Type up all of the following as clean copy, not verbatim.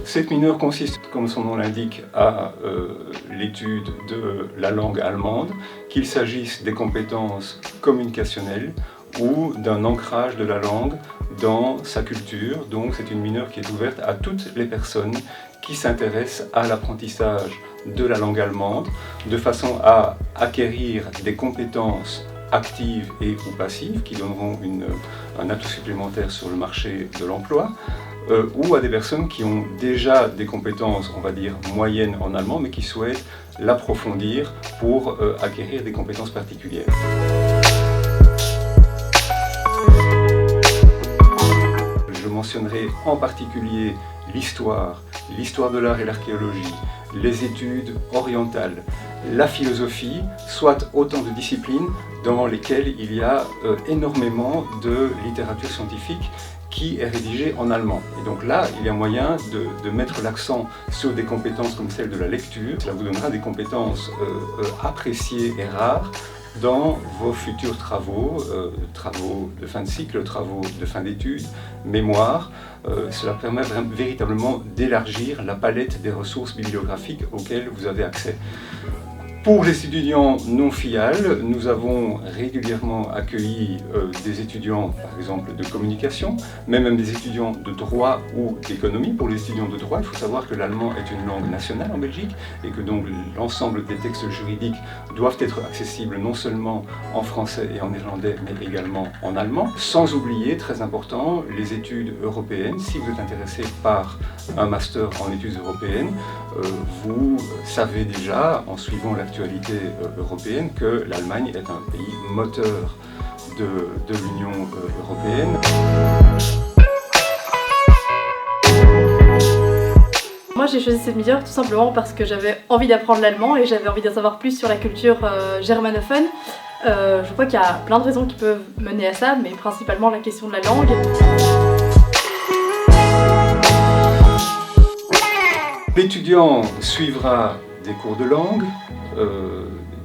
Cette mineure consiste, comme son nom l'indique, à l'étude de la langue allemande, qu'il s'agisse des compétences communicationnelles ou d'un ancrage de la langue dans sa culture. Donc c'est une mineure qui est ouverte à toutes les personnes qui s'intéressent à l'apprentissage de la langue allemande, de façon à acquérir des compétences actives et ou passives qui donneront un atout supplémentaire sur le marché de l'emploi, ou à des personnes qui ont déjà des compétences, on va dire, moyennes en allemand, mais qui souhaitent l'approfondir pour acquérir des compétences particulières. Je mentionnerai en particulier l'histoire de l'art et l'archéologie, les études orientales, la philosophie, soit autant de disciplines dans lesquelles il y a énormément de littérature scientifique qui est rédigée en allemand. Et donc là, il y a moyen de mettre l'accent sur des compétences comme celle de la lecture. Cela vous donnera des compétences appréciées et rares dans vos futurs travaux, travaux de fin de cycle, travaux de fin d'études, mémoires. Cela permet véritablement d'élargir la palette des ressources bibliographiques auxquelles vous avez accès. Pour les étudiants non FIAL, nous avons régulièrement accueilli des étudiants, par exemple, de communication, mais même des étudiants de droit ou d'économie. Pour les étudiants de droit, il faut savoir que l'allemand est une langue nationale en Belgique et que donc l'ensemble des textes juridiques doivent être accessibles non seulement en français et en néerlandais, mais également en allemand. Sans oublier, très important, les études européennes. Si vous êtes intéressé par un master en études européennes, vous savez déjà, en suivant l'actualité européenne, que l'Allemagne est un pays moteur de l'Union européenne. Moi j'ai choisi cette mineure tout simplement parce que j'avais envie d'apprendre l'allemand et j'avais envie d'en savoir plus sur la culture germanophone. Je crois qu'il y a plein de raisons qui peuvent mener à ça, mais principalement la question de la langue. L'étudiant suivra des cours de langue,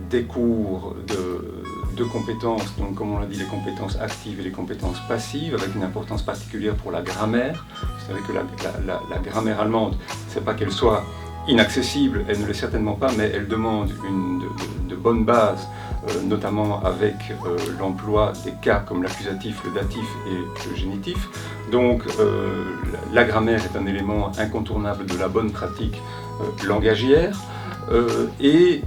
des cours de compétences, donc comme on l'a dit, les compétences actives et les compétences passives, avec une importance particulière pour la grammaire. Vous savez que la grammaire allemande, c'est pas qu'elle soit inaccessible, elle ne l'est certainement pas, mais elle demande de bonnes bases, notamment avec l'emploi des cas comme l'accusatif, le datif et le génitif. Donc la grammaire est un élément incontournable de la bonne pratique langagière, et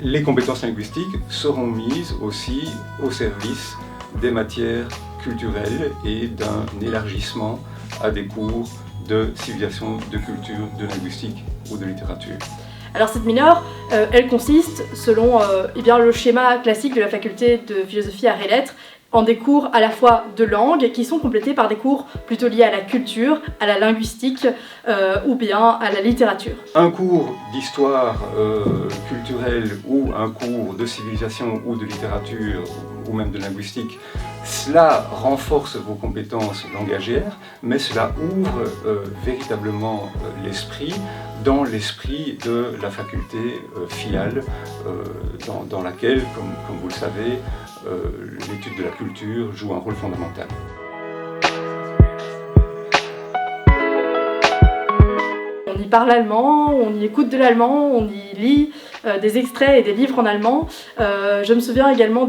les compétences linguistiques seront mises aussi au service des matières culturelles et d'un élargissement à des cours de civilisation, de culture, de linguistique ou de littérature. Alors cette mineure, elle consiste, selon le schéma classique de la faculté de philosophie, arts et lettres, en des cours à la fois de langue qui sont complétés par des cours plutôt liés à la culture, à la linguistique ou bien à la littérature. Un cours d'histoire culturelle ou un cours de civilisation ou de littérature ou même de linguistique, cela renforce vos compétences langagières, mais cela ouvre véritablement l'esprit, dans l'esprit de la faculté FIAL, dans laquelle, comme vous le savez, l'étude de la culture joue un rôle fondamental. On y parle allemand, on y écoute de l'allemand, on y lit des extraits et des livres en allemand. Je me souviens également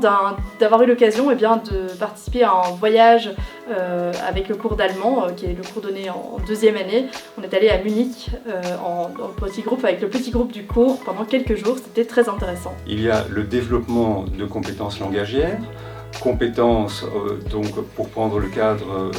d'avoir eu l'occasion de participer à un voyage avec le cours d'allemand, qui est le cours donné en deuxième année. On est allé à Munich en petit groupe, avec le petit groupe du cours pendant quelques jours. C'était très intéressant. Il y a le développement de compétences langagières, compétences, donc pour prendre le cadre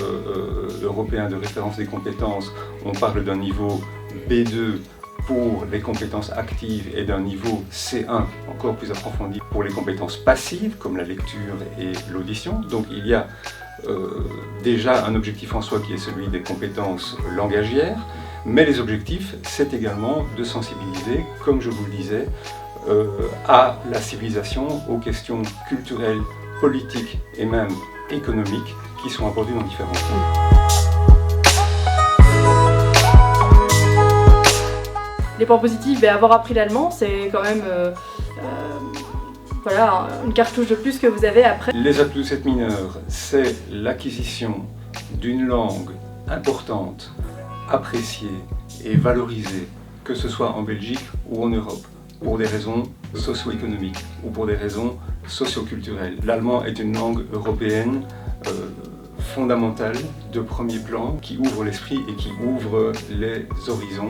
européen de référence des compétences, on parle d'un niveau B2 pour les compétences actives et d'un niveau C1 encore plus approfondi pour les compétences passives comme la lecture et l'audition. Donc il y a déjà un objectif en soi qui est celui des compétences langagières, mais les objectifs, c'est également de sensibiliser, comme je vous le disais, à la civilisation, aux questions culturelles, politiques et même économiques qui sont abordées dans différents cours. Les points positifs, avoir appris l'allemand, c'est quand même une cartouche de plus que vous avez après. Les atouts de cette mineure, c'est l'acquisition d'une langue importante apprécié et valorisé, que ce soit en Belgique ou en Europe, pour des raisons socio-économiques ou pour des raisons socio-culturelles. L'allemand est une langue européenne fondamentale, de premier plan, qui ouvre l'esprit et qui ouvre les horizons.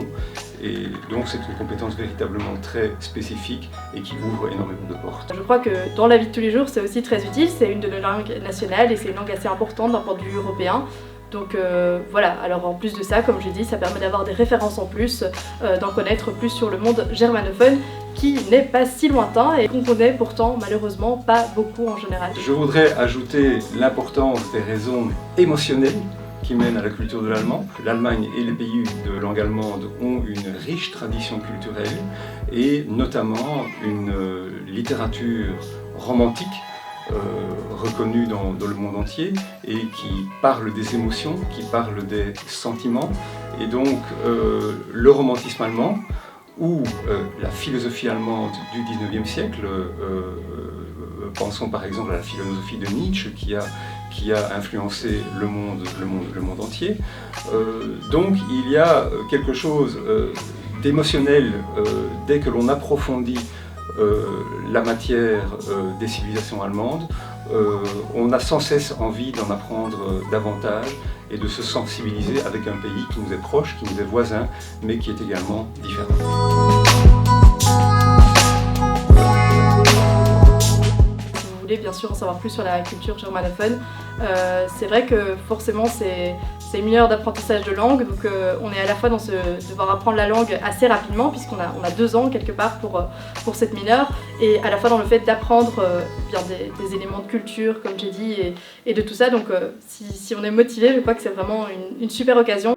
Et donc c'est une compétence véritablement très spécifique et qui ouvre énormément de portes. Je crois que dans la vie de tous les jours, c'est aussi très utile. C'est une de nos langues nationales et c'est une langue assez importante d'un point de vue européen. Donc voilà, alors en plus de ça, comme j'ai dit, ça permet d'avoir des références en plus, d'en connaître plus sur le monde germanophone qui n'est pas si lointain et qu'on connaît pourtant malheureusement pas beaucoup en général. Je voudrais ajouter l'importance des raisons émotionnelles qui mènent à la culture de l'allemand. L'Allemagne et les pays de langue allemande ont une riche tradition culturelle et notamment une littérature romantique reconnue dans le monde entier et qui parle des émotions, qui parle des sentiments. Et donc le romantisme allemand ou la philosophie allemande du XIXe siècle, pensons par exemple à la philosophie de Nietzsche qui a influencé le monde entier. Donc il y a quelque chose d'émotionnel dès que l'on approfondit la matière des civilisations allemandes. On a sans cesse envie d'en apprendre davantage et de se sensibiliser avec un pays qui nous est proche, qui nous est voisin, mais qui est également différent. Si vous voulez bien sûr en savoir plus sur la culture germanophone, c'est vrai que forcément c'est une heure d'apprentissage de langue, donc on est à la fois dans devoir apprendre la langue assez rapidement puisqu'on a 2 ans quelque part pour cette mineure, et à la fois dans le fait d'apprendre bien des éléments de culture comme j'ai dit et de tout ça, donc si on est motivé, je crois que c'est vraiment une super occasion.